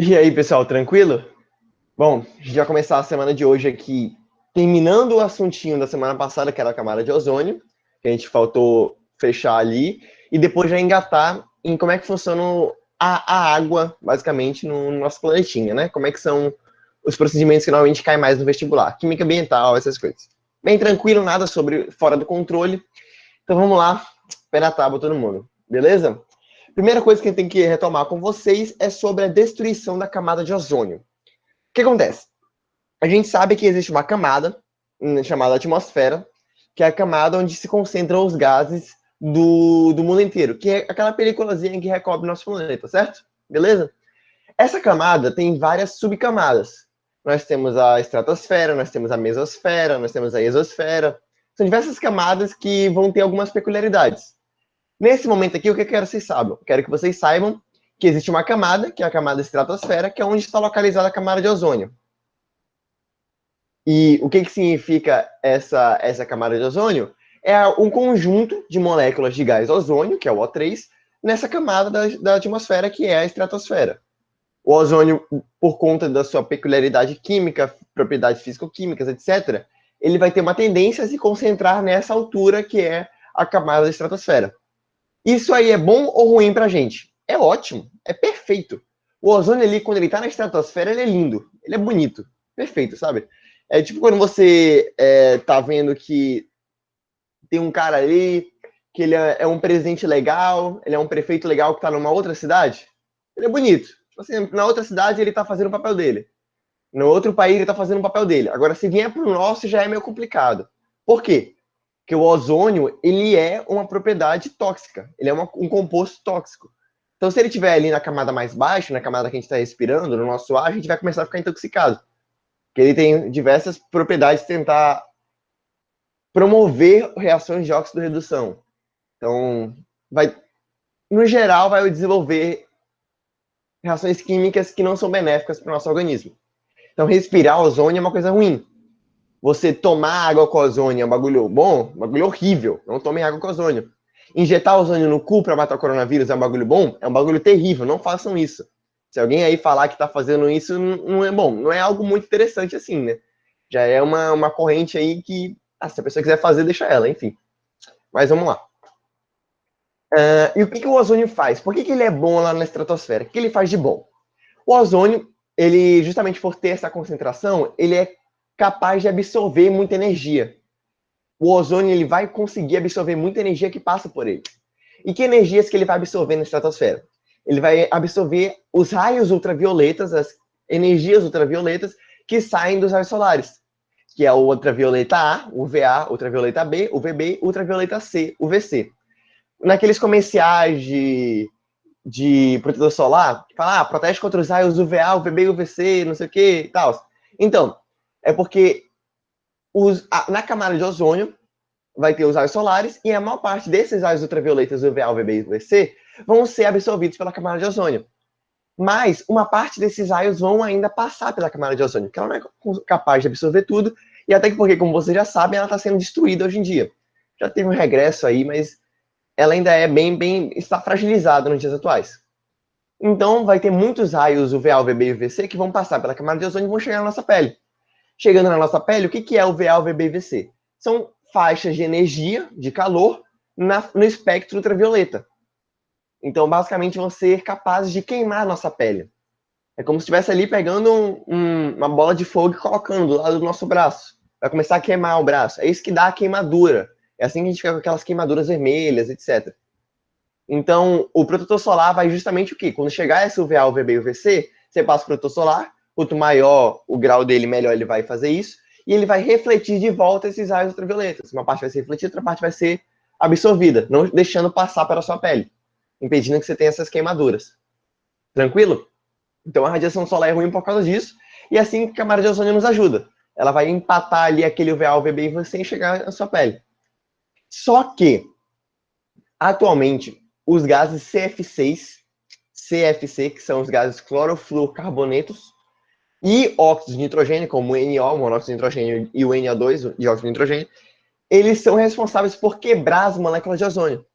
E aí, pessoal, tranquilo? Bom, a gente vai começar a semana de hoje aqui, terminando o assuntinho da semana passada, que era a camada de ozônio, que a gente faltou fechar ali, e depois já engatar em como é que funciona a água, basicamente, no nosso planetinha, né? Como é que são os procedimentos que normalmente caem mais no vestibular, química ambiental, essas coisas. Bem tranquilo, nada sobre fora do controle. Então vamos lá, pé na tábua todo mundo, beleza? Primeira coisa que a gente tem que retomar com vocês é sobre a destruição da camada de ozônio. O que acontece? A gente sabe que existe uma camada chamada atmosfera, que é a camada onde se concentram os gases do mundo inteiro, que é aquela peliculazinha que recobre nosso planeta, certo? Beleza? Essa camada tem várias subcamadas. Nós temos a estratosfera, nós temos a mesosfera, nós temos a exosfera. São diversas camadas que vão ter algumas peculiaridades. Nesse momento aqui, o que eu quero que vocês saibam? Quero que vocês saibam que existe uma camada, que é a camada estratosfera, que é onde está localizada a camada de ozônio. E o que significa essa camada de ozônio? É um conjunto de moléculas de gás ozônio, que é o O3, nessa camada da atmosfera, que é a estratosfera. O ozônio, por conta da sua peculiaridade química, propriedades físico-químicas, etc., ele vai ter uma tendência a se concentrar nessa altura, que é a camada da estratosfera. Isso aí é bom ou ruim para a gente? É ótimo, é perfeito. O ozônio ali, quando ele está na estratosfera, ele é lindo, ele é bonito, perfeito, sabe? É tipo quando você tá vendo que tem um cara ali, que ele é um presidente legal, ele é um prefeito legal que está numa outra cidade. Ele é bonito. Tipo assim, na outra cidade ele está fazendo o papel dele. No outro país ele está fazendo o papel dele. Agora, se vier para o nosso, já é meio complicado. Por quê? Porque o ozônio, ele é uma propriedade tóxica. Ele é um composto tóxico. Então, se ele estiver ali na camada mais baixa, na camada que a gente está respirando, no nosso ar, a gente vai começar a ficar intoxicado. Porque ele tem diversas propriedades de tentar promover reações de óxido-redução. Então, no geral, vai desenvolver reações químicas que não são benéficas para o nosso organismo. Então, respirar ozônio é uma coisa ruim. Você tomar água com ozônio é um bagulho bom, um bagulho horrível. Não tomem água com ozônio. Injetar ozônio no cu para matar o coronavírus é um bagulho bom? É um bagulho terrível. Não façam isso. Se alguém aí falar que está fazendo isso, não é bom. Não é algo muito interessante assim, né? Já é uma corrente aí que, se a pessoa quiser fazer, deixa ela, enfim. Mas vamos lá. E o que o ozônio faz? Por que ele é bom lá na estratosfera? O que ele faz de bom? O ozônio, ele, justamente por ter essa concentração, ele é capaz de absorver muita energia. O ozônio ele vai conseguir absorver muita energia que passa por ele. E que energias que ele vai absorver na estratosfera? Ele vai absorver os raios ultravioletas, as energias ultravioletas que saem dos raios solares, que é o ultravioleta A, o UVA, ultravioleta B, o UVB, ultravioleta C, o UVC. Naqueles comerciais de protetor solar, que fala, protege contra os raios UVA, UVB, UVC, não sei o que e tal. Então, é porque na camada de ozônio vai ter os raios solares e a maior parte desses raios ultravioletas UVA, UVB e UVC vão ser absorvidos pela camada de ozônio. Mas uma parte desses raios vão ainda passar pela camada de ozônio, que ela não é capaz de absorver tudo, e até porque, como vocês já sabem, ela está sendo destruída hoje em dia. Já teve um regresso aí, mas ela ainda é está fragilizada nos dias atuais. Então, vai ter muitos raios UVA, UVB e UVC que vão passar pela camada de ozônio e vão chegar na nossa pele. Chegando na nossa pele, o que é UVA, UVB e UVC? São faixas de energia, de calor, no espectro ultravioleta. Então, basicamente, vão ser capazes de queimar a nossa pele. É como se estivesse ali pegando uma bola de fogo e colocando do lado do nosso braço. Vai começar a queimar o braço. É isso que dá a queimadura. É assim que a gente fica com aquelas queimaduras vermelhas, etc. Então, o protetor solar vai justamente o quê? Quando chegar esse UVA, UVB e UVC, você passa o protetor solar, quanto maior o grau dele, melhor ele vai fazer isso, e ele vai refletir de volta esses raios ultravioletas. Uma parte vai ser refletida, outra parte vai ser absorvida, não deixando passar pela sua pele, impedindo que você tenha essas queimaduras. Tranquilo? Então, a radiação solar é ruim por causa disso, e assim que a camada de ozônio nos ajuda. Ela vai empatar ali aquele UVA, UVB e UVC e chegar na sua pele. Só que, atualmente, os gases CFC, que são os gases clorofluorcarbonetos, e óxidos de nitrogênio, como o NO, o monóxido de nitrogênio, e o NO2, o dióxido de nitrogênio, eles são responsáveis por quebrar as moléculas de ozônio.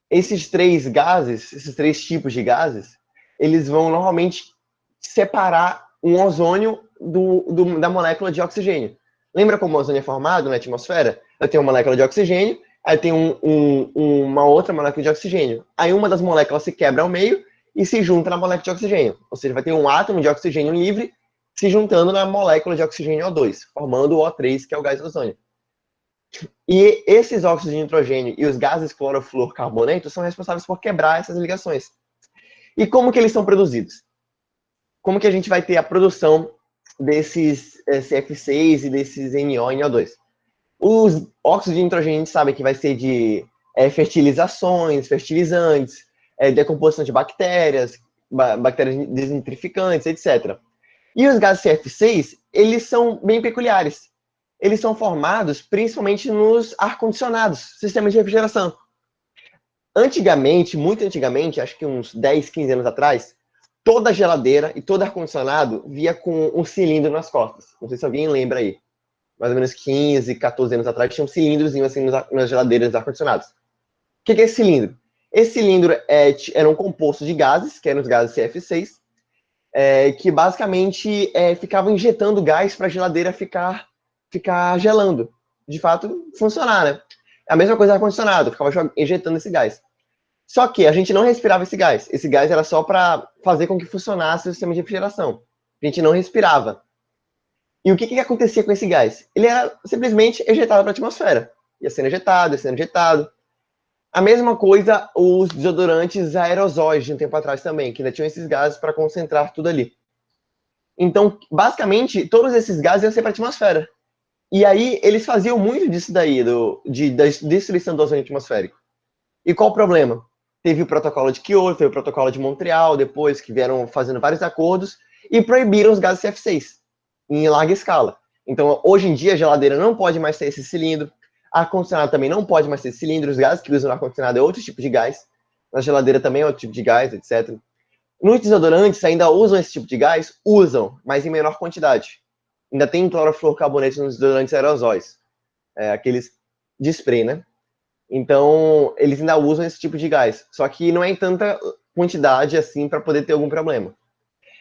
Esses três gases, esses três tipos de gases, eles vão normalmente separar um ozônio da molécula de oxigênio. Lembra como o ozônio é formado na atmosfera? Eu tenho uma molécula de oxigênio, aí tem uma outra molécula de oxigênio. Aí uma das moléculas se quebra ao meio e se junta na molécula de oxigênio. Ou seja, vai ter um átomo de oxigênio livre se juntando na molécula de oxigênio O2, formando o O3, que é o gás ozônio. E esses óxidos de nitrogênio e os gases clorofluorcarbonetos são responsáveis por quebrar essas ligações. E como que eles são produzidos? Como que a gente vai ter a produção desses CF6 e desses NO e NO2? Os óxidos de nitrogênio a gente sabe que vai ser de fertilizações, fertilizantes, decomposição de bactérias, bactérias desnitrificantes, etc. E os gases CF6, eles são bem peculiares. Eles são formados principalmente nos ar-condicionados, sistemas de refrigeração. Antigamente, muito antigamente, acho que uns 10, 15 anos atrás, toda geladeira e todo ar-condicionado via com um cilindro nas costas. Não sei se alguém lembra aí. Mais ou menos 15, 14 anos atrás, tinha um cilindrozinho assim nas geladeiras dos ar-condicionados. O que é esse cilindro? Esse cilindro era um composto de gases, que eram os gases CF6, que basicamente ficavam injetando gás para a geladeira ficar gelando. De fato, funcionar, né? É a mesma coisa do ar-condicionado, ficava injetando esse gás. Só que a gente não respirava esse gás. Esse gás era só para fazer com que funcionasse o sistema de refrigeração. A gente não respirava. E o que acontecia com esse gás? Ele era simplesmente ejetado para a atmosfera. Ia sendo ejetado, ia sendo ejetado. A mesma coisa os desodorantes aerosóis de um tempo atrás também, que ainda tinham esses gases para concentrar tudo ali. Então, basicamente, todos esses gases iam ser para a atmosfera. E aí, eles faziam muito disso daí, da destruição do ozônio atmosférico. E qual o problema? Teve o protocolo de Kyoto, teve o protocolo de Montreal, depois que vieram fazendo vários acordos e proibiram os gases CF6 em larga escala. Então, hoje em dia, a geladeira não pode mais ter esse cilindro, ar-condicionado também não pode mais ter esse cilindro, os gases que usam no ar-condicionado é outro tipo de gás, na geladeira também é outro tipo de gás, etc. Nos desodorantes ainda usam esse tipo de gás? Usam, mas em menor quantidade. Ainda tem clorofluorcarbonetos nos desodorantes aerosóis, aqueles de spray, né? Então, eles ainda usam esse tipo de gás. Só que não é em tanta quantidade assim para poder ter algum problema.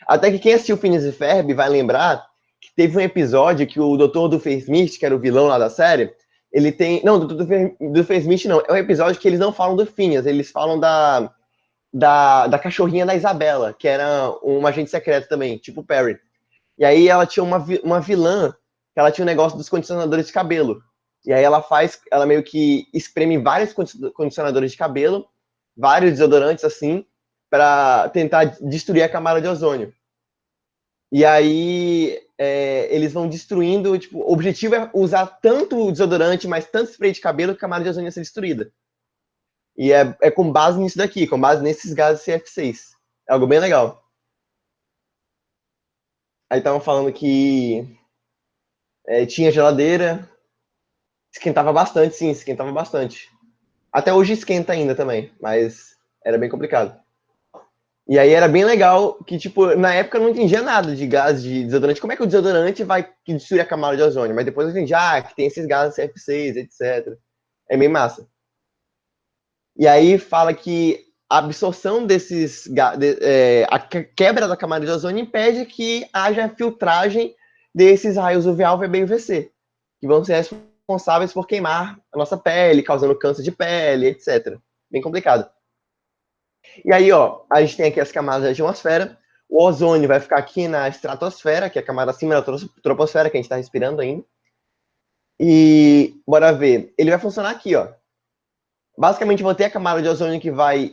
Até que quem assistiu Phineas e Ferb vai lembrar que teve um episódio que o Dr. Doofenshmirtz, que era o vilão lá da série, ele tem... Não, do Doofenshmirtz não. É um episódio que eles não falam do Phineas, eles falam da cachorrinha da Isabela, que era um agente secreto também, tipo Perry. E aí ela tinha uma vilã, que ela tinha um negócio dos condicionadores de cabelo. E aí ela meio que espreme vários condicionadores de cabelo, vários desodorantes assim, para tentar destruir a camada de ozônio. E aí eles vão destruindo, tipo, o objetivo é usar tanto desodorante, mas tanto spray de cabelo que a camada de ozônio ia ser destruída. E é com base nisso daqui, com base nesses gases CF6. É algo bem legal. Aí estavam falando que tinha geladeira, esquentava bastante, sim, esquentava bastante. Até hoje esquenta ainda também, mas era bem complicado. E aí era bem legal que, tipo, na época eu não entendia nada de gás de desodorante. Como é que o desodorante vai destruir a camada de ozônio? Mas depois eu entendi, que tem esses gases CF6, etc. É bem massa. E aí fala que a absorção desses a quebra da camada de ozônio impede que haja filtragem desses raios UVA, UVB e UVC, que vão ser responsáveis por queimar a nossa pele, causando câncer de pele, etc. Bem complicado. E aí, ó, a gente tem aqui as camadas da atmosfera. O ozônio vai ficar aqui na estratosfera, que é a camada acima da troposfera, que a gente está respirando ainda. E bora ver. Ele vai funcionar aqui, ó. Basicamente, vou ter a camada de ozônio que vai,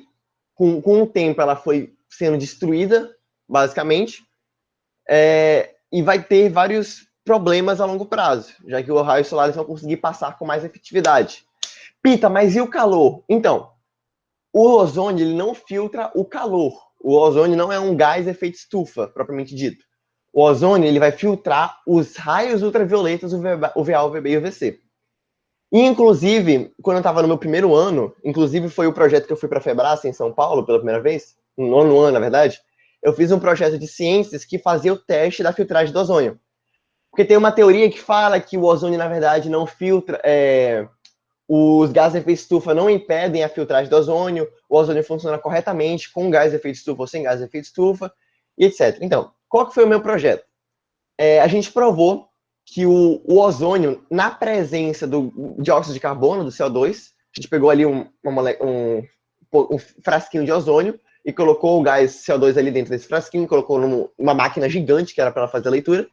com o tempo, ela foi sendo destruída, basicamente, e vai ter vários problemas a longo prazo, já que os raios solares vão conseguir passar com mais efetividade. Pita, mas e o calor? Então, o ozônio ele não filtra o calor. O ozônio não é um gás efeito estufa, propriamente dito. O ozônio ele vai filtrar os raios ultravioletas UVA, UVB e UVC. E, inclusive, quando eu estava no meu primeiro ano, inclusive foi o projeto que eu fui para a Febrace, em São Paulo, pela primeira vez, no nono ano, na verdade, eu fiz um projeto de ciências que fazia o teste da filtragem do ozônio. Porque tem uma teoria que fala que o ozônio, na verdade, não filtra... os gases de efeito estufa não impedem a filtragem do ozônio, o ozônio funciona corretamente com gás de efeito estufa ou sem gás de efeito estufa, e etc. Então, qual que foi o meu projeto? A gente provou que o ozônio, na presença do dióxido de carbono, do CO2, a gente pegou ali um frasquinho de ozônio e colocou o gás CO2 ali dentro desse frasquinho, colocou numa máquina gigante que era para ela fazer a leitura,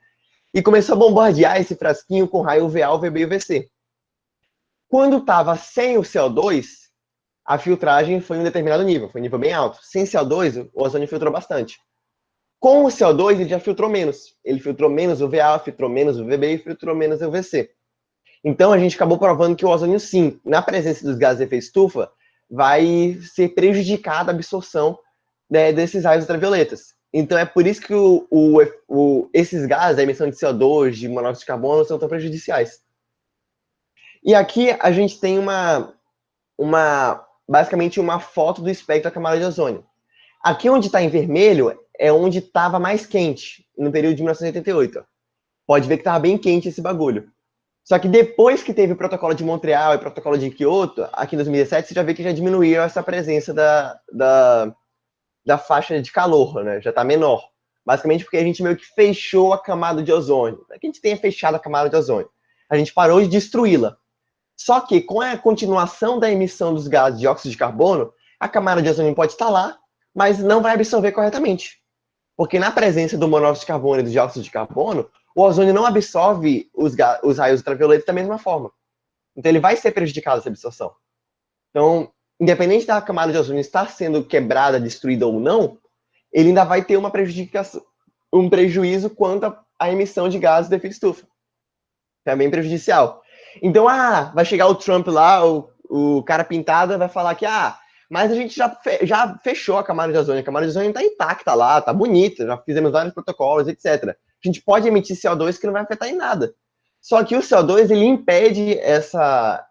e começou a bombardear esse frasquinho com raio UVA, UVB e UVC. Quando estava sem o CO2, a filtragem foi em um determinado nível, foi um nível bem alto. Sem CO2, o ozônio filtrou bastante. Com o CO2, ele já filtrou menos. Ele filtrou menos UVA, filtrou menos UVB e filtrou menos UVC. Então, a gente acabou provando que o ozônio, sim, na presença dos gases de efeito estufa, vai ser prejudicada a absorção, né, desses raios ultravioletas. Então, é por isso que esses gases, a emissão de CO2, de monóxido de carbono, são tão prejudiciais. E aqui a gente tem basicamente uma foto do espectro da camada de ozônio. Aqui onde está em vermelho é onde estava mais quente, no período de 1988. Pode ver que estava bem quente esse bagulho. Só que depois que teve o protocolo de Montreal e o protocolo de Kyoto, aqui em 2017, você já vê que já diminuiu essa presença da faixa de calor, né? Já está menor. Basicamente porque a gente meio que fechou a camada de ozônio. Não é que a gente tenha fechado a camada de ozônio. A gente parou de destruí-la. Só que com a continuação da emissão dos gases de óxido de carbono, a camada de ozônio pode estar lá, mas não vai absorver corretamente. Porque na presença do monóxido de carbono e do dióxido de carbono, o ozônio não absorve os raios ultravioletas da mesma forma. Então ele vai ser prejudicado essa absorção. Então, independente da camada de ozônio estar sendo quebrada, destruída ou não, ele ainda vai ter um prejuízo quanto à emissão de gases de efeito estufa. É bem prejudicial. Então, vai chegar o Trump lá, o cara pintado, vai falar que, mas a gente já fechou a camada de ozônio está intacta lá, tá bonita, já fizemos vários protocolos, etc. A gente pode emitir CO2 que não vai afetar em nada. Só que o CO2, ele impede essa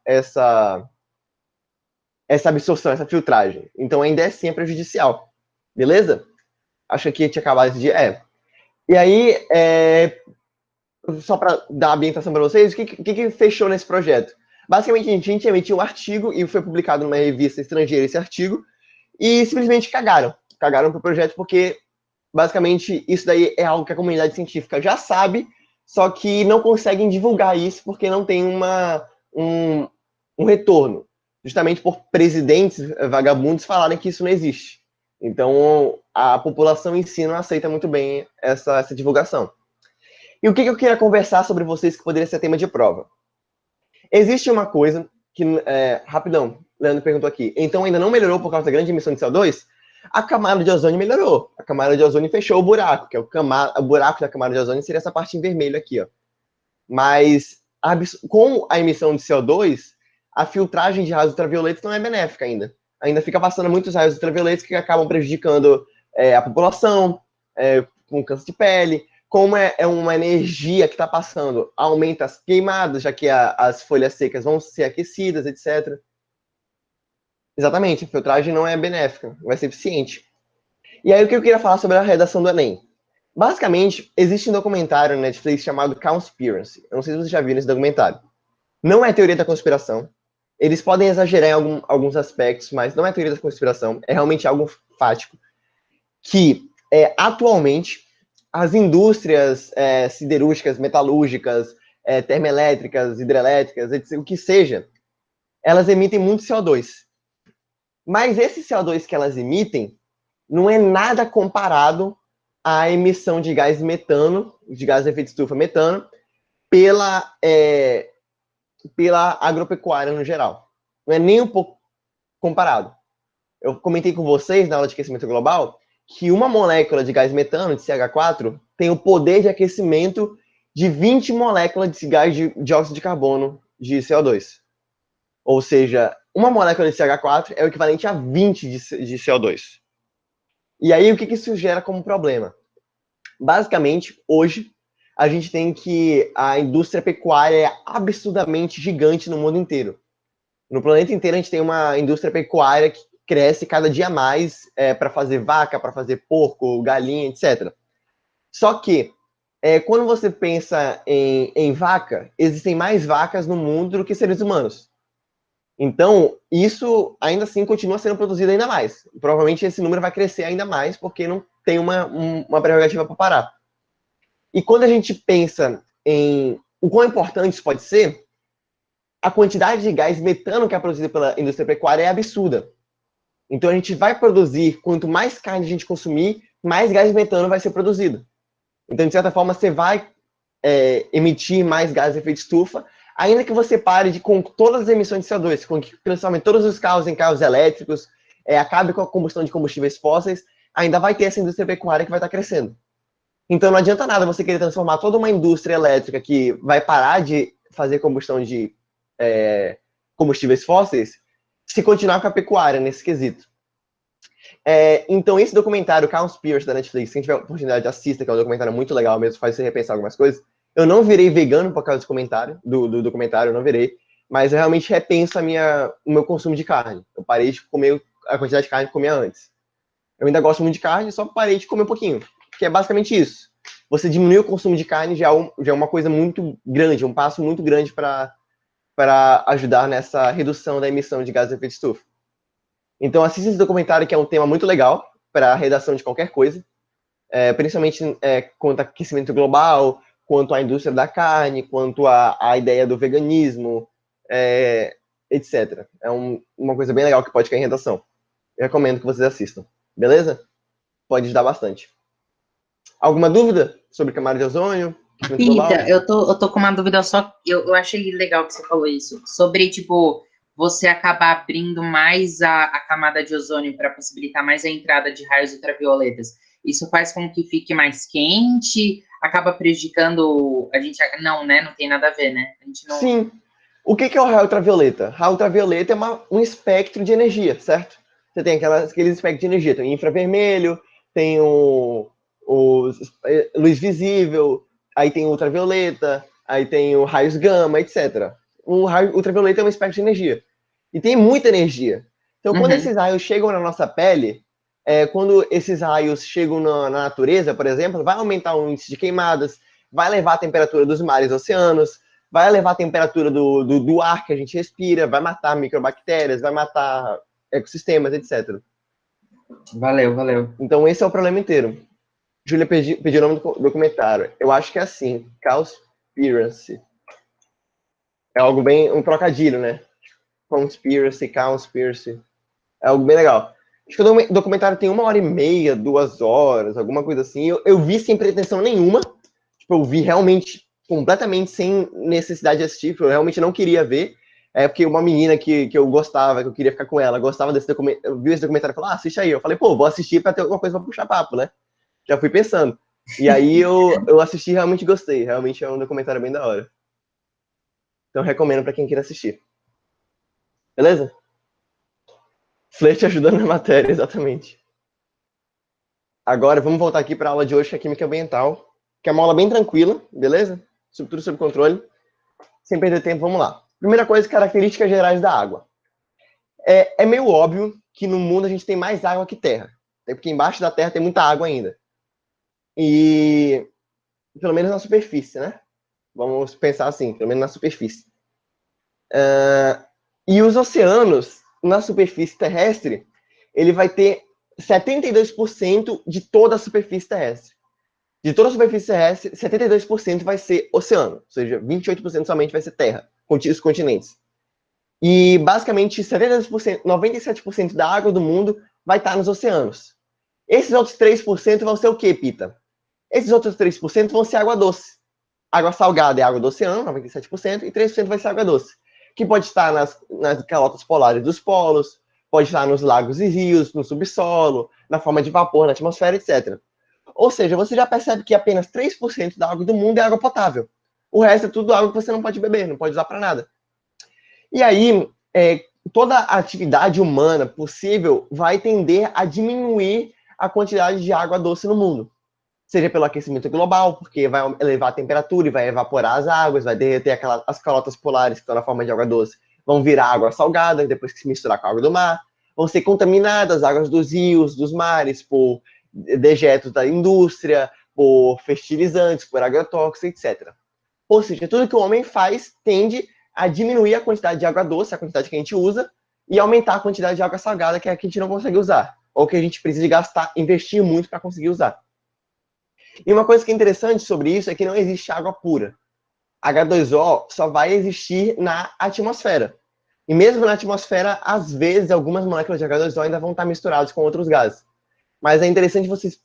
absorção, essa filtragem. Então, ainda assim é prejudicial. Beleza? Acho que tinha acabado esse dia. E aí, só para dar a ambientação para vocês, o que fechou nesse projeto? Basicamente, a gente emitiu um artigo e foi publicado numa revista estrangeira esse artigo, e simplesmente cagaram. Cagaram pro projeto porque, basicamente, isso daí é algo que a comunidade científica já sabe, só que não conseguem divulgar isso porque não tem um retorno. Justamente por presidentes vagabundos falarem que isso não existe. Então, a população em si não aceita muito bem essa divulgação. E o que eu queria conversar sobre vocês que poderia ser tema de prova? Existe uma coisa que, rapidão, Leandro perguntou aqui, então ainda não melhorou por causa da grande emissão de CO2? A camada de ozônio melhorou. A camada de ozônio fechou o buraco, que é o buraco da camada de ozônio seria essa parte em vermelho aqui, ó. Mas com a emissão de CO2, a filtragem de raios ultravioletas não é benéfica ainda. Ainda fica passando muitos raios ultravioletas que acabam prejudicando a população, com câncer de pele. Como é uma energia que está passando, aumenta as queimadas, já que as folhas secas vão ser aquecidas, etc. Exatamente, a filtragem não é benéfica, não vai ser eficiente. E aí o que eu queria falar sobre a redação do Enem? Basicamente, existe um documentário na Netflix chamado Cowspiracy. Eu não sei se vocês já viram esse documentário. Não é teoria da conspiração. Eles podem exagerar em alguns aspectos, mas não é teoria da conspiração. É realmente algo fático. Que, atualmente, as indústrias siderúrgicas, metalúrgicas, termoelétricas, hidrelétricas, etc., o que seja, elas emitem muito CO2. Mas esse CO2 que elas emitem não é nada comparado à emissão de gás metano, de gás de efeito estufa metano, pela agropecuária no geral. Não é nem um pouco comparado. Eu comentei com vocês na aula de aquecimento global que uma molécula de gás metano, de CH4, tem o poder de aquecimento de 20 moléculas de gás de dióxido de carbono de CO2. Ou seja, uma molécula de CH4 é o equivalente a 20 de CO2. E aí, o que isso gera como problema? Basicamente, hoje, a gente tem que a indústria pecuária é absurdamente gigante no mundo inteiro. No planeta inteiro, a gente tem uma indústria pecuária que cresce cada dia mais para fazer vaca, para fazer porco, galinha, etc. Só que, quando você pensa em vaca, existem mais vacas no mundo do que seres humanos. Então, isso ainda assim continua sendo produzido ainda mais. Provavelmente esse número vai crescer ainda mais, porque não tem uma prerrogativa para parar. E quando a gente pensa em o quão importante isso pode ser, a quantidade de gás metano que é produzida pela indústria pecuária é absurda. Então a gente vai produzir, quanto mais carne a gente consumir, mais gás metano vai ser produzido. Então, de certa forma, você vai emitir mais gases de efeito estufa, ainda que você pare com todas as emissões de CO2, com que principalmente todos os carros em carros elétricos, acabe com a combustão de combustíveis fósseis, ainda vai ter essa indústria pecuária que vai estar crescendo. Então não adianta nada você querer transformar toda uma indústria elétrica que vai parar de fazer combustão de combustíveis fósseis se continuar com a pecuária nesse quesito. Então esse documentário, Cowspiracy, da Netflix, quem tiver oportunidade, assista, que é um documentário muito legal mesmo, faz você repensar algumas coisas. Eu não virei vegano por causa do documentário, eu não virei, mas eu realmente repenso o meu consumo de carne. Eu parei de comer a quantidade de carne que comia antes. Eu ainda gosto muito de carne, só parei de comer um pouquinho. Que é basicamente isso. Você diminuir o consumo de carne já é uma coisa muito grande, um passo muito grande para ajudar nessa redução da emissão de gases de efeito estufa. Então assista esse documentário, que é um tema muito legal para a redação de qualquer coisa, principalmente quanto ao aquecimento global, quanto à indústria da carne, quanto à ideia do veganismo, etc. É uma coisa bem legal que pode cair em redação. Eu recomendo que vocês assistam. Beleza? Pode ajudar bastante. Alguma dúvida sobre camada de ozônio, aquecimento global? Pita, eu tô com uma dúvida só. Eu achei legal que você falou isso. Sobre, tipo, você acabar abrindo mais a camada de ozônio para possibilitar mais a entrada de raios ultravioletas. Isso faz com que fique mais quente, acaba prejudicando a gente. Não, né? Não tem nada a ver, né? A gente não. Sim. O que é o raio ultravioleta? Raio ultravioleta é um espectro de energia, certo? Você tem aqueles espectros de energia. Tem o infravermelho, tem o luz visível, aí tem o ultravioleta, aí tem o raios gama, etc. O raio ultravioleta é um espectro de energia. E tem muita energia. Então, quando Uhum. esses raios chegam na nossa pele, quando esses raios chegam na natureza, por exemplo, vai aumentar o índice de queimadas, vai levar a temperatura dos mares e oceanos, vai elevar a temperatura do ar que a gente respira, vai matar microbactérias, vai matar ecossistemas, etc. Valeu, valeu. Então, esse é o problema inteiro. Júlia pediu o nome do documentário. Eu acho que é assim, Cowspiracy. É algo bem, um trocadilho, né? Conspiracy, Cowspiracy. É algo bem legal. Acho que o documentário tem 1h30, 2 horas, alguma coisa assim. Eu vi sem pretensão nenhuma. Tipo, eu vi realmente completamente sem necessidade de assistir, porque eu realmente não queria ver. Porque uma menina que eu gostava, que eu queria ficar com ela, gostava desse documentário, viu esse documentário e falou, assiste aí. Eu falei, pô, vou assistir pra ter alguma coisa pra puxar papo, né? Já fui pensando. E aí eu assisti e realmente gostei. Realmente é um documentário bem da hora. Então recomendo pra quem queira assistir. Beleza? Flerte ajudando na matéria, exatamente. Agora vamos voltar aqui para a aula de hoje, que é Química Ambiental, que é uma aula bem tranquila, beleza? Tudo sob controle. Sem perder tempo, vamos lá. Primeira coisa, características gerais da água. É meio óbvio que no mundo a gente tem mais água que terra. Até porque embaixo da terra tem muita água ainda. E pelo menos na superfície, né? Vamos pensar assim, pelo menos na superfície. E os oceanos, na superfície terrestre, ele vai ter 72% de toda a superfície terrestre. De toda a superfície terrestre, 72% vai ser oceano, ou seja, 28% somente vai ser terra, os continentes. E basicamente 72%, 97% da água do mundo vai estar nos oceanos. Esses outros 3% vão ser o quê, Pita? Esses outros 3% vão ser água doce. Água salgada é água do oceano, 97%, e 3% vai ser água doce, que pode estar nas calotas polares dos polos, pode estar nos lagos e rios, no subsolo, na forma de vapor, na atmosfera, etc. Ou seja, você já percebe que apenas 3% da água do mundo é água potável. O resto é tudo água que você não pode beber, não pode usar para nada. E aí, toda a atividade humana possível vai tender a diminuir a quantidade de água doce no mundo. Seja pelo aquecimento global, porque vai elevar a temperatura e vai evaporar as águas, vai derreter as calotas polares que estão na forma de água doce, vão virar água salgada depois que se misturar com a água do mar, vão ser contaminadas as águas dos rios, dos mares, por dejetos da indústria, por fertilizantes, por agrotóxicos, etc. Ou seja, tudo que o homem faz tende a diminuir a quantidade de água doce, a quantidade que a gente usa, e aumentar a quantidade de água salgada, que é a que a gente não consegue usar, ou que a gente precisa gastar, investir muito para conseguir usar. E uma coisa que é interessante sobre isso é que não existe água pura. H2O só vai existir na atmosfera. E mesmo na atmosfera, às vezes, algumas moléculas de H2O ainda vão estar misturadas com outros gases. Mas é interessante vocês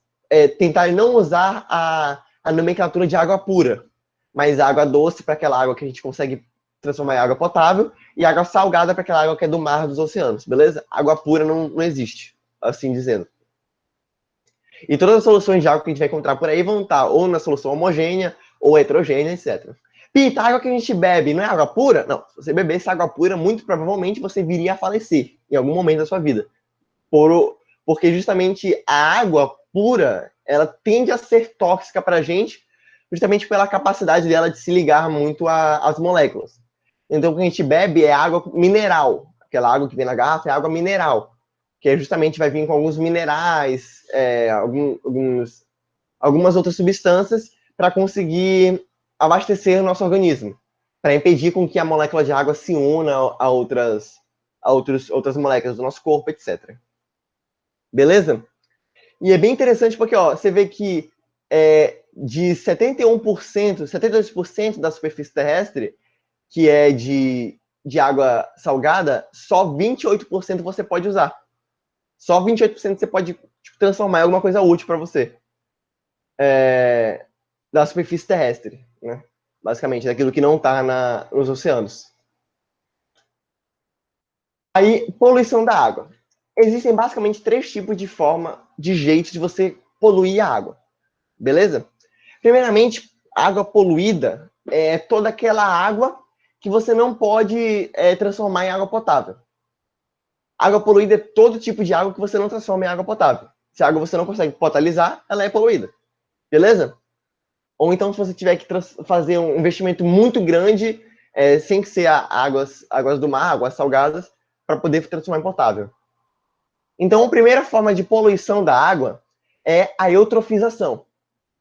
tentarem não usar a nomenclatura de água pura, mas água doce para aquela água que a gente consegue transformar em água potável, e água salgada para aquela água que é do mar, dos oceanos, beleza? Água pura não existe, assim dizendo. E todas as soluções de água que a gente vai encontrar por aí vão estar ou na solução homogênea, ou heterogênea, etc. Pita, a água que a gente bebe não é água pura? Não. Se você bebesse água pura, muito provavelmente você viria a falecer em algum momento da sua vida. Porque justamente a água pura, ela tende a ser tóxica para a gente, justamente pela capacidade dela de se ligar muito às moléculas. Então, o que a gente bebe é água mineral. Aquela água que vem na garrafa é água mineral, que justamente vai vir com alguns minerais, algumas outras substâncias para conseguir abastecer o nosso organismo, para impedir com que a molécula de água se una a outras moléculas do nosso corpo, etc. Beleza? E é bem interessante porque você vê que de 71%, 72% da superfície terrestre, que é de água salgada, só 28% você pode usar. Só 28% você pode transformar em alguma coisa útil para você. Da superfície terrestre, né? Basicamente, daquilo que não está nos oceanos. Aí, poluição da água. Existem basicamente 3 tipos de jeito de você poluir a água. Beleza? Primeiramente, água poluída é toda aquela água que você não pode transformar em água potável. Água poluída é todo tipo de água que você não transforma em água potável. Se a água você não consegue potabilizar, ela é poluída. Beleza? Ou então, se você tiver que fazer um investimento muito grande, sem que ser águas do mar, águas salgadas, para poder transformar em potável. Então, a primeira forma de poluição da água é a eutrofização.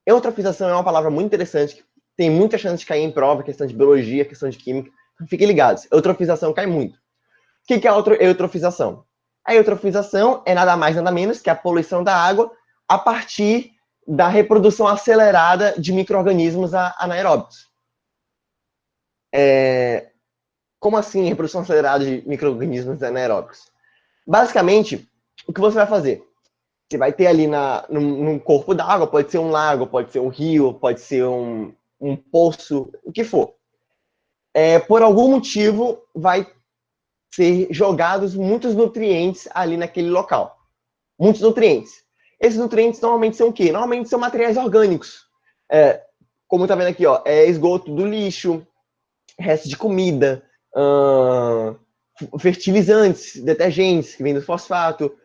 Eutrofização é uma palavra muito interessante, que tem muita chance de cair em prova, questão de biologia, questão de química. Então, fiquem ligados, eutrofização cai muito. O que é a eutrofização? A eutrofização é nada mais, nada menos que a poluição da água a partir da reprodução acelerada de micro-organismos anaeróbicos. Como assim reprodução acelerada de micro-organismos anaeróbicos? Basicamente, o que você vai fazer? Você vai ter ali num corpo d'água, pode ser um lago, pode ser um rio, pode ser um poço, o que for. Por algum motivo, vai ser jogados muitos nutrientes ali naquele local. Muitos nutrientes. Esses nutrientes normalmente são o quê? Normalmente são materiais orgânicos. Como tá vendo aqui, esgoto do lixo, resto de comida, fertilizantes, detergentes, que vem do fosfato,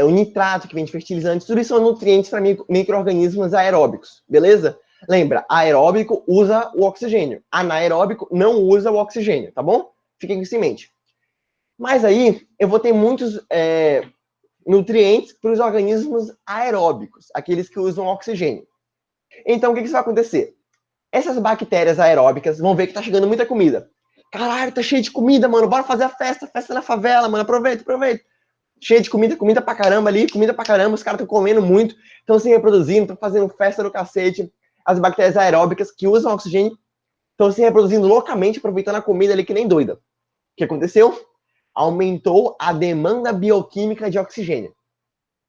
o nitrato, que vem de fertilizantes, tudo isso são nutrientes para micro-organismos aeróbicos, beleza? Lembra, aeróbico usa o oxigênio, anaeróbico não usa o oxigênio, tá bom? Fiquem com isso em mente. Mas aí, eu vou ter muitos nutrientes para os organismos aeróbicos, aqueles que usam oxigênio. Então, o que vai acontecer? Essas bactérias aeróbicas vão ver que tá chegando muita comida. Caralho, tá cheio de comida, mano. Bora fazer a festa na favela, mano. Aproveita. Cheio de comida pra caramba ali, comida pra caramba. Os caras estão comendo muito, estão se reproduzindo, estão fazendo festa no cacete. As bactérias aeróbicas que usam oxigênio estão se reproduzindo loucamente, aproveitando a comida ali que nem doida. O que aconteceu? Aumentou a demanda bioquímica de oxigênio.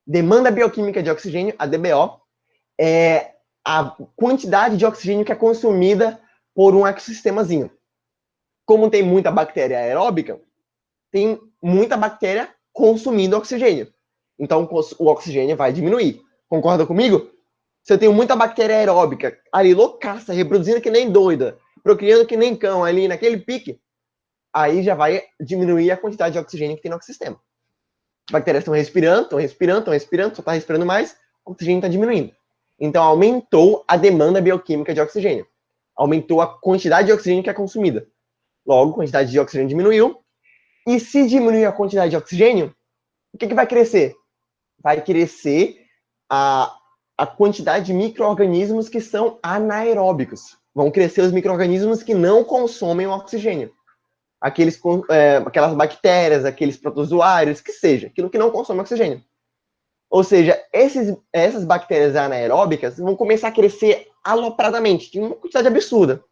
Demanda bioquímica de oxigênio, a DBO, é a quantidade de oxigênio que é consumida por um ecossistemazinho. Como tem muita bactéria aeróbica, tem muita bactéria consumindo oxigênio. Então, o oxigênio vai diminuir. Concorda comigo? Se eu tenho muita bactéria aeróbica ali loucaça, reproduzindo que nem doida, procriando que nem cão ali naquele pique, aí já vai diminuir a quantidade de oxigênio que tem no ecossistema. As bactérias estão respirando, só está respirando mais, o oxigênio está diminuindo. Então, aumentou a demanda bioquímica de oxigênio. Aumentou a quantidade de oxigênio que é consumida. Logo, a quantidade de oxigênio diminuiu. E se diminuir a quantidade de oxigênio, o que vai crescer? Vai crescer a quantidade de micro-organismos que são anaeróbicos. Vão crescer os micro-organismos que não consomem o oxigênio. aquelas bactérias, aqueles protozoários, que seja, aquilo que não consome oxigênio. Ou seja, essas bactérias anaeróbicas vão começar a crescer alopradamente, de uma quantidade absurda.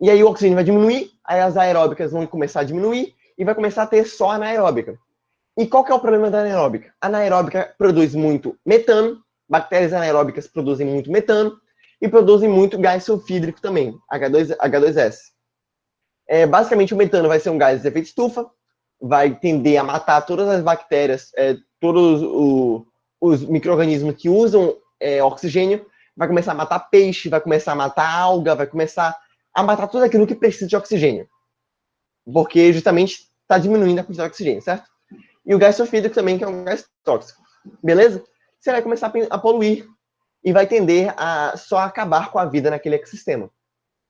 E aí o oxigênio vai diminuir, aí as aeróbicas vão começar a diminuir e vai começar a ter só anaeróbica. E qual que é o problema da anaeróbica? A anaeróbica produz muito metano, bactérias anaeróbicas produzem muito metano e produzem muito gás sulfídrico também, H2S. Basicamente, o metano vai ser um gás de efeito estufa, vai tender a matar todas as bactérias, todos os micro-organismos que usam oxigênio, vai começar a matar peixe, vai começar a matar alga, vai começar a matar tudo aquilo que precisa de oxigênio. Porque justamente está diminuindo a quantidade de oxigênio, certo? E o gás sulfídrico também, que é um gás tóxico. Beleza? Você vai começar a poluir e vai tender a só acabar com a vida naquele ecossistema.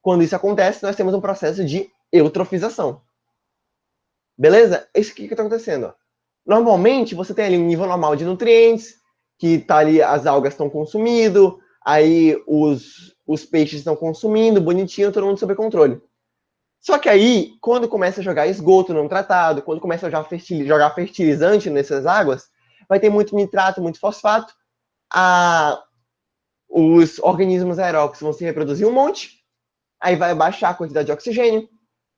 Quando isso acontece, nós temos um processo de eutrofização. Beleza? Isso aqui que está acontecendo. Normalmente, você tem ali um nível normal de nutrientes, que tá ali, as algas estão consumindo, aí os peixes estão consumindo, bonitinho, todo mundo sob controle. Só que aí, quando começa a jogar esgoto não tratado, quando começa a jogar fertilizante nessas águas, vai ter muito nitrato, muito fosfato, os organismos aeróbicos vão se reproduzir um monte, aí vai baixar a quantidade de oxigênio,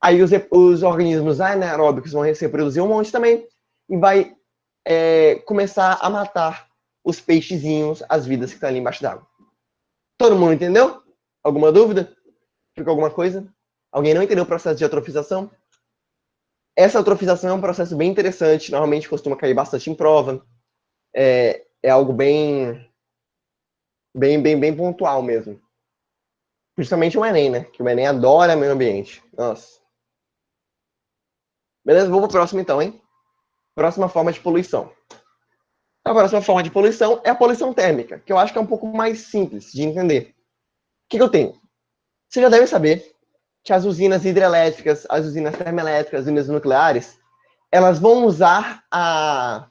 aí os organismos anaeróbicos vão se reproduzir um monte também, e vai começar a matar os peixezinhos, as vidas que estão ali embaixo d'água. Todo mundo entendeu? Alguma dúvida? Ficou alguma coisa? Alguém não entendeu o processo de eutrofização? Essa eutrofização é um processo bem interessante, normalmente costuma cair bastante em prova. É algo bem pontual mesmo. Principalmente o Enem, né? Que o Enem adora meio ambiente. Nossa. Beleza? Vou para o próximo então, hein? Próxima forma de poluição. A próxima forma de poluição é a poluição térmica, que eu acho que é um pouco mais simples de entender. O que eu tenho? Você já deve saber que as usinas hidrelétricas, as usinas termoelétricas, as usinas nucleares, elas vão usar a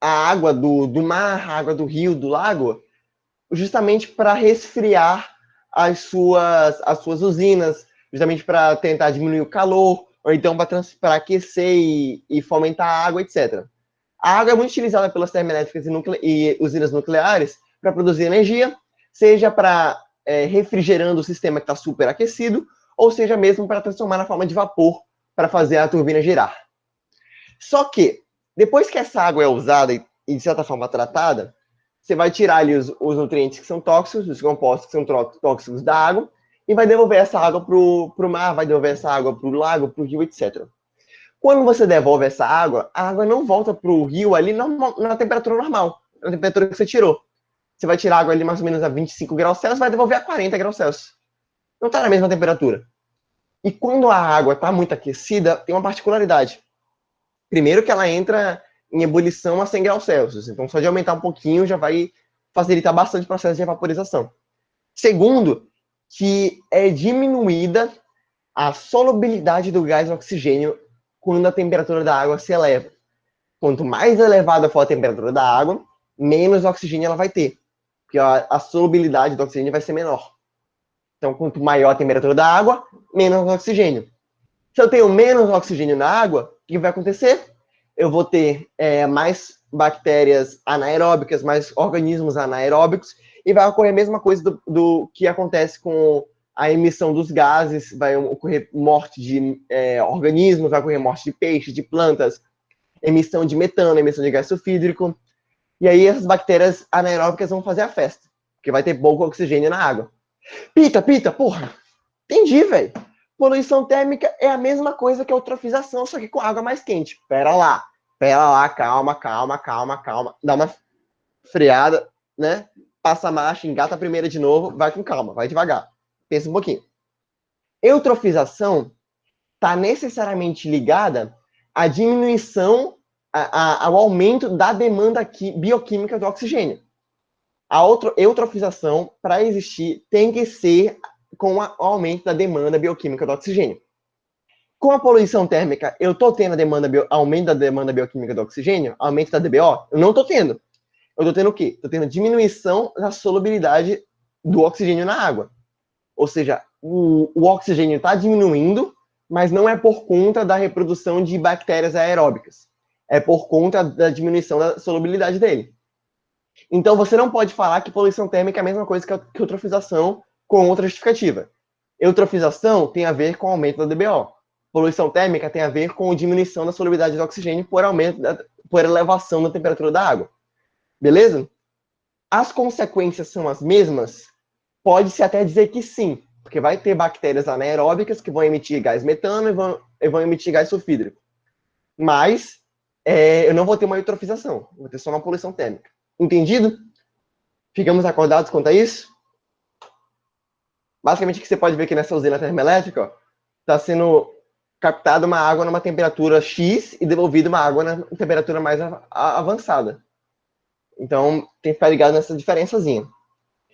água do mar, a água do rio, do lago, justamente para resfriar as suas usinas, justamente para tentar diminuir o calor, ou então para aquecer e fomentar a água, etc. A água é muito utilizada pelas termoelétricas e usinas nucleares para produzir energia, seja para refrigerando o sistema que está superaquecido, ou seja mesmo para transformar na forma de vapor para fazer a turbina girar. Só que, depois que essa água é usada e de certa forma tratada, você vai tirar ali os nutrientes que são tóxicos, os compostos que são tóxicos da água, e vai devolver essa água para o mar, vai devolver essa água para o lago, para o rio, etc. Quando você devolve essa água, a água não volta para o rio ali na temperatura normal, na temperatura que você tirou. Você vai tirar a água ali mais ou menos a 25 graus Celsius, vai devolver a 40 graus Celsius. Não está na mesma temperatura. E quando a água está muito aquecida, tem uma particularidade. Primeiro que ela entra em ebulição a 100 graus Celsius. Então, só de aumentar um pouquinho já vai facilitar bastante o processo de evaporização. Segundo, que é diminuída a solubilidade do gás oxigênio quando a temperatura da água se eleva. Quanto mais elevada for a temperatura da água, menos oxigênio ela vai ter. Porque a solubilidade do oxigênio vai ser menor. Então, quanto maior a temperatura da água, menos oxigênio. Se eu tenho menos oxigênio na água, o que vai acontecer? Eu vou ter mais bactérias anaeróbicas, mais organismos anaeróbicos, e vai ocorrer a mesma coisa do que acontece com a emissão dos gases, vai ocorrer morte de organismos, vai ocorrer morte de peixes, de plantas, emissão de metano, emissão de gás sulfídrico, e aí essas bactérias anaeróbicas vão fazer a festa, porque vai ter pouco oxigênio na água. Pita, porra, entendi, velho. Poluição térmica é a mesma coisa que a eutrofização, só que com água mais quente. Pera lá, calma. Dá uma freada, né? Passa a marcha, engata a primeira de novo, vai com calma, vai devagar. Pensa um pouquinho. Eutrofização está necessariamente ligada à diminuição, ao aumento da demanda bioquímica do oxigênio. A eutrofização, para existir, tem que ser com o aumento da demanda bioquímica do oxigênio. Com a poluição térmica, eu estou tendo aumento da demanda bioquímica do oxigênio? Aumento da DBO? Eu não estou tendo. Eu estou tendo o quê? Estou tendo diminuição da solubilidade do oxigênio na água. Ou seja, o oxigênio está diminuindo, mas não é por conta da reprodução de bactérias aeróbicas. É por conta da diminuição da solubilidade dele. Então, você não pode falar que poluição térmica é a mesma coisa que eutrofização com outra justificativa. Eutrofização tem a ver com o aumento da DBO. Poluição térmica tem a ver com a diminuição da solubilidade do oxigênio por elevação da temperatura da água. Beleza? As consequências são as mesmas? Pode-se até dizer que sim, porque vai ter bactérias anaeróbicas que vão emitir gás metano e vão emitir gás sulfídrico. Mas eu não vou ter uma eutrofização, vou ter só uma poluição térmica. Entendido? Ficamos acordados quanto a isso? Basicamente, o que você pode ver aqui nessa usina termoelétrica, está sendo captada uma água numa temperatura X e devolvida uma água na temperatura mais avançada. Então, tem que ficar ligado nessa diferençazinha.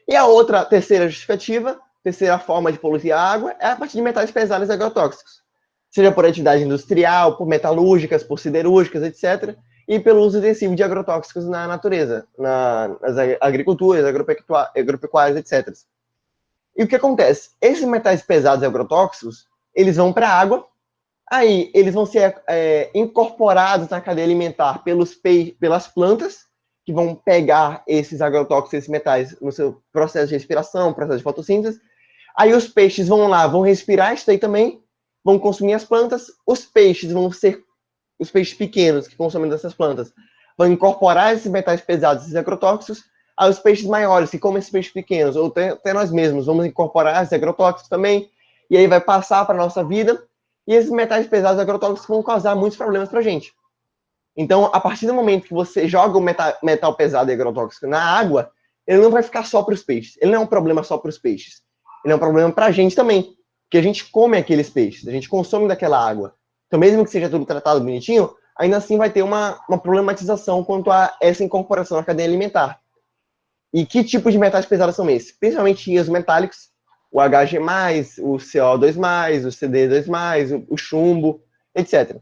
E a terceira justificativa, terceira forma de poluir a água, é a partir de metais pesados e agrotóxicos. Seja por atividade industrial, por metalúrgicas, por siderúrgicas, etc., e pelo uso intensivo de agrotóxicos na natureza, nas agriculturas, agropecuárias, etc. E o que acontece? Esses metais pesados e agrotóxicos, eles vão para a água, aí eles vão ser incorporados na cadeia alimentar pelas plantas, que vão pegar esses agrotóxicos, esses metais, no seu processo de respiração, processo de fotossíntese. Aí os peixes vão lá, vão respirar isso daí também, vão consumir as plantas, os peixes pequenos que consomem dessas plantas vão incorporar esses metais pesados, esses agrotóxicos, aí os peixes maiores, que comem esses peixes pequenos, ou até nós mesmos, vamos incorporar esses agrotóxicos também, e aí vai passar para a nossa vida, e esses metais pesados agrotóxicos vão causar muitos problemas para a gente. Então, a partir do momento que você joga o metal pesado e agrotóxico na água, ele não vai ficar só para os peixes. Ele não é um problema só para os peixes. Ele é um problema para a gente também, porque a gente come aqueles peixes, a gente consome daquela água. Então, mesmo que seja tudo tratado bonitinho, ainda assim vai ter uma problematização quanto a essa incorporação na cadeia alimentar. E que tipo de metais pesados são esses? Principalmente íons metálicos, o Hg+, o CO2+, o CD2+, o chumbo, etc.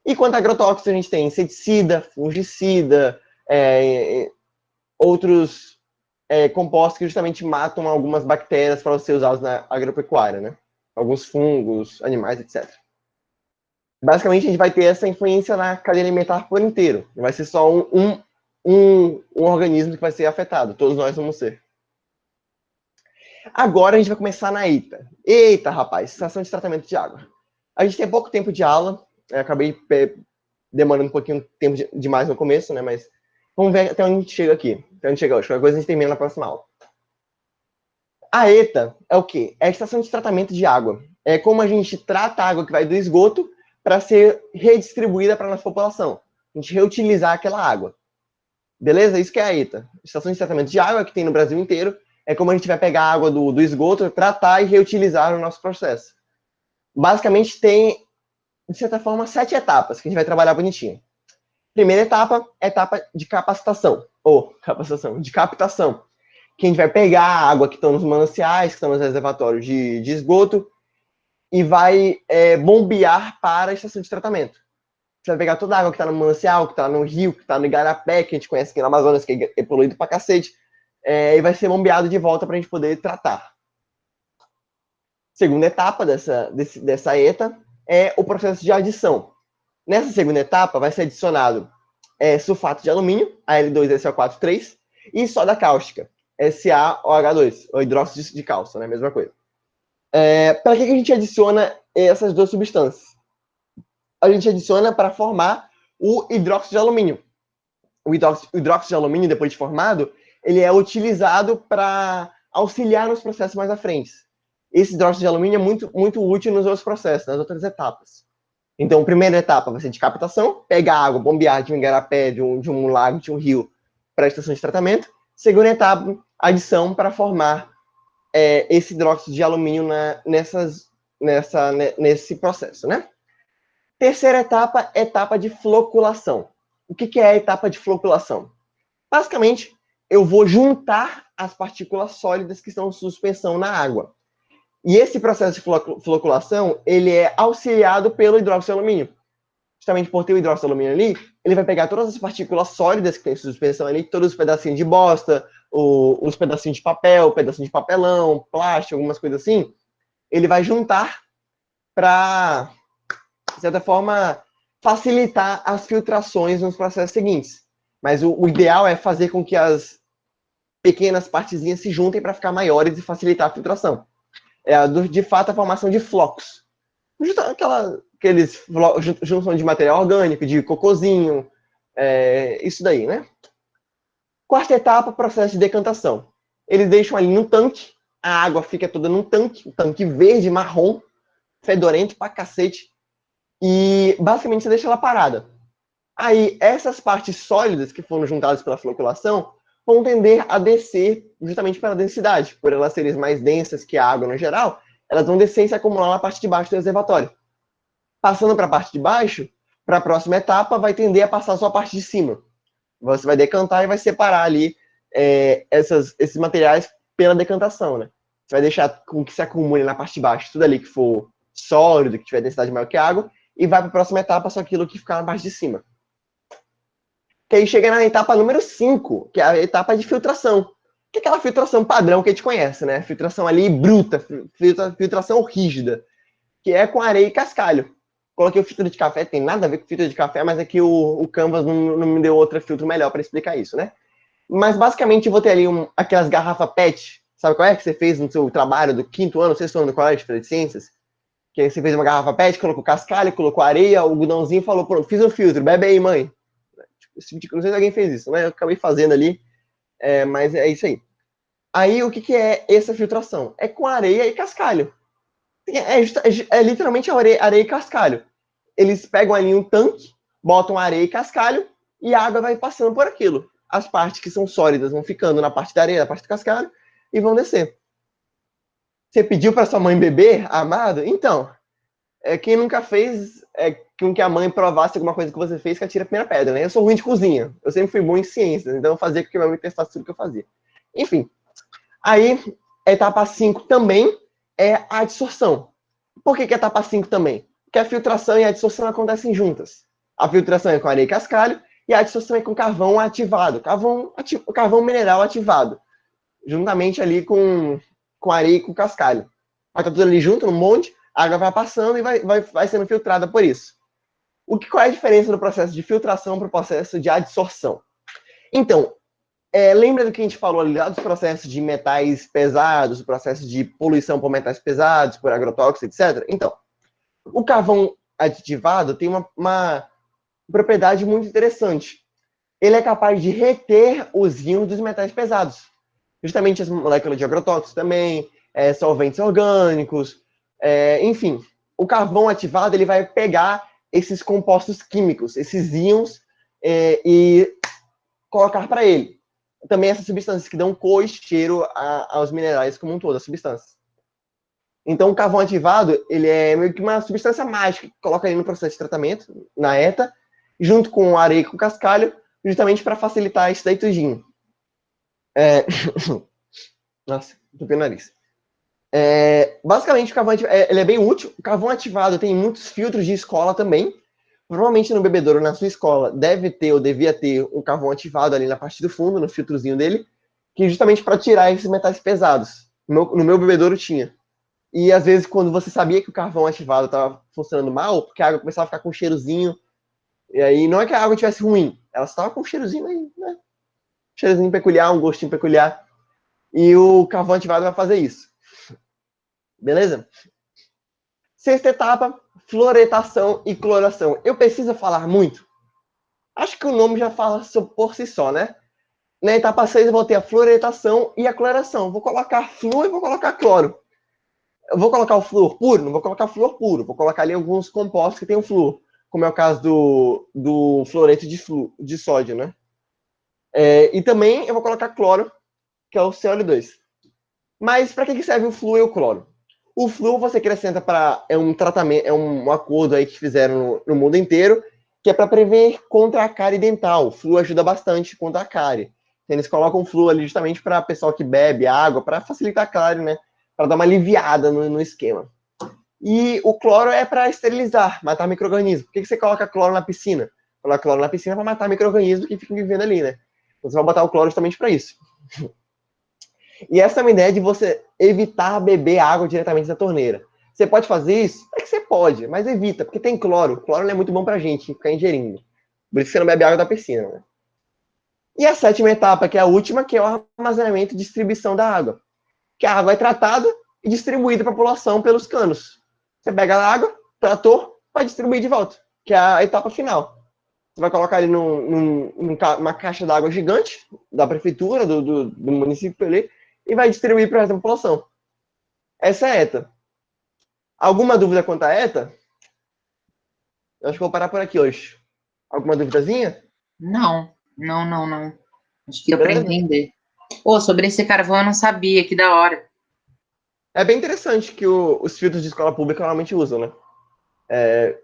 E quanto a agrotóxicos, a gente tem inseticida, fungicida, outros compostos que justamente matam algumas bactérias para ser usados na agropecuária, né? Alguns fungos, animais, etc. Basicamente, a gente vai ter essa influência na cadeia alimentar por inteiro. Não vai ser só um organismo que vai ser afetado. Todos nós vamos ser. Agora a gente vai começar na EITA. Eita, rapaz, estação de tratamento de água. A gente tem pouco tempo de aula. Eu acabei demorando um pouquinho tempo demais no começo, né? Mas vamos ver até onde a gente chega aqui. Até onde chega hoje. Qualquer coisa a gente termina na próxima aula. A ETA é o quê? É a estação de tratamento de água. É como a gente trata a água que vai do esgoto para ser redistribuída para a nossa população. A gente reutilizar aquela água. Beleza? Isso que é a ETA. Estação de tratamento de água que tem no Brasil inteiro. É como a gente vai pegar a água do esgoto, tratar e reutilizar no nosso processo. Basicamente tem, de certa forma, 7 etapas que a gente vai trabalhar bonitinho. Primeira etapa é a etapa de captação, de captação. Que a gente vai pegar a água que estão nos mananciais, que estão nos reservatórios de esgoto, e vai bombear para a estação de tratamento. Você vai pegar toda a água que está no manancial, que está no rio, que está no igarapé, que a gente conhece aqui no Amazonas, que é poluído pra cacete, e vai ser bombeado de volta para a gente poder tratar. Segunda etapa dessa ETA é o processo de adição. Nessa segunda etapa vai ser adicionado sulfato de alumínio, Al2SO4,3, e soda cáustica, SaOH2, ou hidróxido de cálcio, né? Mesma coisa. Para que a gente adiciona essas duas substâncias? A gente adiciona para formar o hidróxido de alumínio. O hidróxido de alumínio, depois de formado, ele é utilizado para auxiliar nos processos mais à frente. Esse hidróxido de alumínio é muito, muito útil nos outros processos, nas outras etapas. Então, a primeira etapa vai ser de captação, pegar água, bombear de um igarapé, de um lago, de um rio, para a estação de tratamento. Segunda etapa, adição para formar esse hidróxido de alumínio nesse processo, né? Terceira etapa, etapa de floculação. O que é a etapa de floculação? Basicamente, eu vou juntar as partículas sólidas que estão em suspensão na água. E esse processo de floculação, ele é auxiliado pelo hidróxido de alumínio. Justamente por ter o hidróxido de alumínio ali, ele vai pegar todas as partículas sólidas que tem em suspensão ali, todos os pedacinhos de bosta, os pedacinhos de papel, pedacinho de papelão, plástico, algumas coisas assim, ele vai juntar para de certa forma, facilitar as filtrações nos processos seguintes. Mas o ideal é fazer com que as pequenas partezinhas se juntem para ficar maiores e facilitar a filtração. De fato, a formação de flocos. Aqueles junção de material orgânico, de cocôzinho, isso daí, né? Quarta etapa, processo de decantação. Eles deixam ali no tanque, a água fica toda num tanque, um tanque verde, marrom, fedorento pra cacete, e basicamente você deixa ela parada. Aí, essas partes sólidas que foram juntadas pela floculação vão tender a descer justamente pela densidade. Por elas serem mais densas que a água no geral, elas vão descer e se acumular na parte de baixo do reservatório. Passando para a parte de baixo, para a próxima etapa, vai tender a passar só a parte de cima. Você vai decantar e vai separar ali esses materiais pela decantação, né? Você vai deixar com que se acumule na parte de baixo tudo ali que for sólido, que tiver densidade maior que a água, e vai para a próxima etapa só aquilo que ficar na parte de cima. Que aí chega na etapa número 5, que é a etapa de filtração. Que é aquela filtração padrão que a gente conhece, né? Filtração ali bruta, filtração rígida, que é com areia e cascalho. Coloquei o filtro de café, tem nada a ver com filtro de café, mas aqui o Canvas não me deu outro filtro melhor para explicar isso, né? Mas basicamente eu vou ter ali aquelas garrafas PET, sabe qual é que você fez no seu trabalho do 5º ano, 6º ano do colégio de ciências? Que aí você fez uma garrafa PET, colocou cascalho, colocou areia, o algodãozinho, falou, pronto, fiz um filtro, bebe aí, mãe. Não sei se alguém fez isso, né? Eu acabei fazendo ali, mas é isso aí. Aí o que é essa filtração? É com areia e cascalho. É literalmente areia e cascalho. Eles pegam ali um tanque, botam areia e cascalho, e a água vai passando por aquilo. As partes que são sólidas vão ficando na parte da areia, na parte do cascalho, e vão descer. Você pediu para sua mãe beber, amado? Então, quem nunca fez com que a mãe provasse alguma coisa que você fez, que atira a primeira pedra, né? Eu sou ruim de cozinha. Eu sempre fui bom em ciências, então eu fazia com que a minha mãe testasse tudo que eu fazia. Enfim. Aí, a etapa 5 também é a adsorção. Por que a etapa 5 também? Porque a filtração e a adsorção acontecem juntas. A filtração é com areia e cascalho, e a adsorção é com carvão ativado, carvão mineral ativado, juntamente ali com areia e com cascalho. Vai estar tudo ali junto, num monte, a água vai passando e vai sendo filtrada por isso. Qual é a diferença do processo de filtração para o processo de adsorção? Então, lembra do que a gente falou ali lá dos processos de metais pesados, o processo de poluição por metais pesados, por agrotóxicos, etc? Então, o carvão aditivado tem uma propriedade muito interessante. Ele é capaz de reter os íons dos metais pesados. Justamente as moléculas de agrotóxicos também, solventes orgânicos, enfim. O carvão ativado ele vai pegar esses compostos químicos, esses íons, e colocar para ele. Também essas substâncias que dão cor e cheiro aos minerais como um todo, as substâncias. Então, o carvão ativado, ele é meio que uma substância mágica que coloca ele no processo de tratamento, na ETA, junto com areia e com cascalho, justamente para facilitar isso daí tudinho. Nossa, entupi o nariz. Basicamente, o carvão ele é bem útil. O carvão ativado tem muitos filtros de escola também. Provavelmente no bebedouro, na sua escola, deve ter ou devia ter um carvão ativado ali na parte do fundo, no filtrozinho dele, que é justamente para tirar esses metais pesados. No meu bebedouro tinha. E às vezes, quando você sabia que o carvão ativado estava funcionando mal, porque a água começava a ficar com um cheirozinho, e aí não é que a água estivesse ruim, ela estava com um cheirozinho aí, né? Um cheirozinho peculiar, um gostinho peculiar. E o carvão ativado vai fazer isso. Beleza? Sexta etapa, fluoretação e cloração. Eu preciso falar muito? Acho que o nome já fala por si só, né? Na etapa 6 eu vou ter a fluoretação e a cloração. Vou colocar flúor e vou colocar cloro. Eu vou colocar o flúor puro? Não vou colocar flúor puro. Vou colocar ali alguns compostos que tem o flúor, como é o caso do fluoreto de sódio, né? E também eu vou colocar cloro, que é o CO2. Mas para que serve o flúor e o cloro? O flúor você acrescenta para um tratamento, um acordo aí que fizeram no mundo inteiro, que é para prevenir contra a cárie dental. O flúor ajuda bastante contra a cárie. Então, eles colocam o flúor ali justamente para pessoal que bebe água, para facilitar a cárie, né? Para dar uma aliviada no esquema. E o cloro é para esterilizar, matar micro-organismos. Por que você coloca cloro na piscina? Coloca cloro na piscina para matar micro-organismos que ficam vivendo ali, né? Então, você vai botar o cloro justamente para isso. E essa é uma ideia de você evitar beber água diretamente da torneira. Você pode fazer isso? você pode, mas evita, porque tem cloro. O cloro não é muito bom pra gente ficar ingerindo. Por isso que você não bebe água da piscina, né? E a sétima etapa, que é a última, que é o armazenamento e distribuição da água. Que a água é tratada e distribuída para a população pelos canos. Você pega a água, trator, vai distribuir de volta, que é a etapa final. Você vai colocar ali numa caixa d'água gigante da prefeitura, do município ali, e vai distribuir para a população. Essa é a ETA. Alguma dúvida quanto à ETA? Eu acho que vou parar por aqui hoje. Alguma duvidazinha? Não, não, não, não. Acho que deu para Beleza? entender. Pô, sobre esse carvão eu não sabia, que da hora. É bem interessante que os filtros de escola pública normalmente usam, né?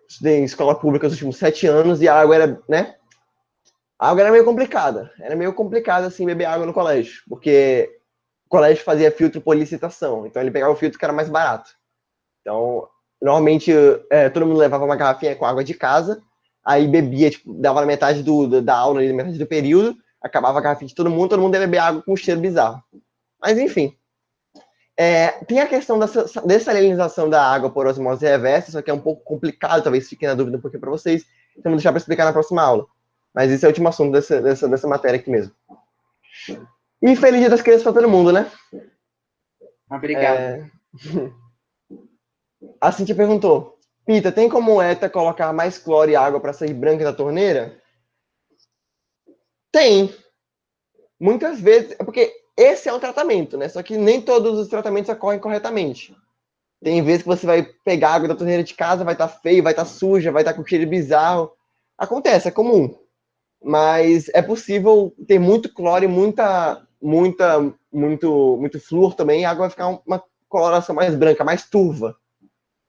Estudei em escola pública nos últimos 7 anos e a água era, né? A água era meio complicada. Era meio complicado, assim, beber água no colégio. Porque o colégio fazia filtro por licitação. Então ele pegava o filtro que era mais barato. Então, normalmente, todo mundo levava uma garrafinha com água de casa, aí bebia, tipo, dava na metade da aula, na metade do período, acabava a garrafinha de todo mundo ia beber água com um cheiro bizarro. Mas, enfim. Tem a questão da dessalinização da água por osmose reversa, só que é um pouco complicado, talvez fique na dúvida um pouquinho para vocês, então vou deixar para explicar na próxima aula. Mas esse é o último assunto dessa matéria aqui mesmo. E feliz Dia das Crianças para todo mundo, né? Obrigado. A Cintia perguntou, Pita, tem como ETA colocar mais cloro e água para sair branca da torneira? Tem. Muitas vezes, é porque esse é um tratamento, né? Só que nem todos os tratamentos ocorrem corretamente. Tem vezes que você vai pegar a água da torneira de casa, vai estar feio, vai estar suja, vai estar com cheiro bizarro. Acontece, é comum. Mas é possível ter muito cloro e muito flúor também, e a água vai ficar uma coloração mais branca, mais turva.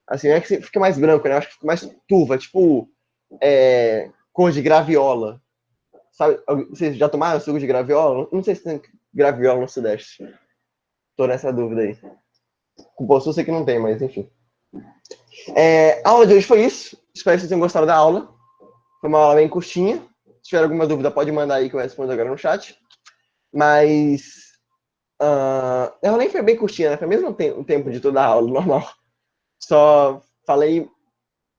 Assim, não é que fica mais branco, né? Eu acho que fica mais turva, tipo cor de graviola. Sabe, vocês já tomaram suco de graviola? Não sei se tem graviola no Sudeste. Tô nessa dúvida aí. Com Poçu eu sei que não tem, mas enfim. A aula de hoje foi isso. Espero que vocês tenham gostado da aula. Foi uma aula bem curtinha. Se tiver alguma dúvida, pode mandar aí que eu respondo agora no chat. Mas ela nem foi bem curtinha, né? Foi mesmo o tempo de toda a aula, normal. Só falei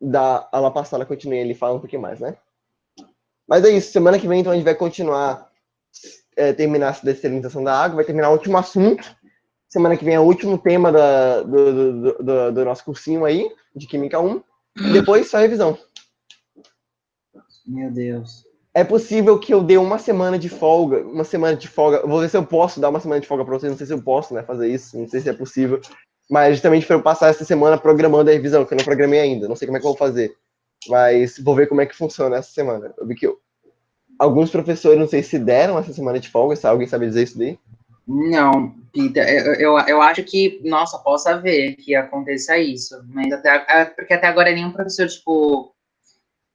da aula passada, continuei ali falando um pouquinho mais, né? Mas é isso. Semana que vem, então, a gente vai continuar, terminar essa dessalinização da água, vai terminar o último assunto. Semana que vem é o último tema do nosso cursinho aí, de Química 1. E depois só revisão. Meu Deus. É possível que eu dê uma semana de folga. Eu vou ver se eu posso dar uma semana de folga para vocês. Não sei se eu posso, né, fazer isso. Não sei se é possível. Mas justamente para eu passar essa semana programando a revisão, que eu não programei ainda. Não sei como é que eu vou fazer. Mas vou ver como é que funciona essa semana. Eu vi que alguns professores, não sei se deram essa semana de folga, se alguém sabe dizer isso daí. Não, Pita, eu acho que, nossa, possa ver que aconteça isso, mas porque até agora nenhum professor, tipo,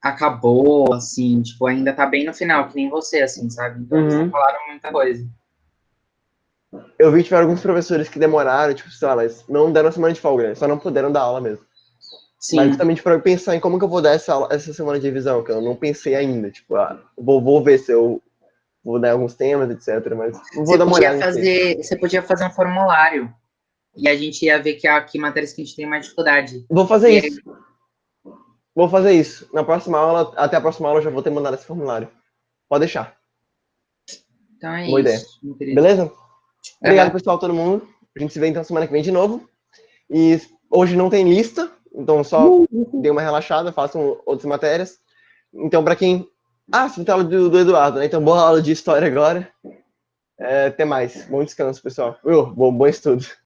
acabou, assim, tipo, ainda tá bem no final, que nem você, assim, sabe? Então eles não falaram muita coisa. Eu vi que tiveram alguns professores que demoraram, tipo, sei lá, mas não deram semana de folga, né? Só não puderam dar aula mesmo. Sim. Mas justamente para eu pensar em como que eu vou dar essa semana de revisão, que eu não pensei ainda. Tipo, vou ver se eu vou dar alguns temas, etc. Mas não vou dar uma olhada. Você podia fazer um formulário e a gente ia ver que matérias que a gente tem mais dificuldade. Vou fazer isso. Vou fazer isso. Na próxima aula, até a próxima aula eu já vou ter mandado esse formulário. Pode deixar. Então é Boa isso. Ideia. Beleza? Obrigado, pessoal, todo mundo. A gente se vê então semana que vem de novo. E hoje não tem lista, então só dê uma relaxada, façam outras matérias. Então, para quem. Você tem aula do Eduardo, né? Então, boa aula de história agora. Até mais. Bom descanso, pessoal. Bom estudo.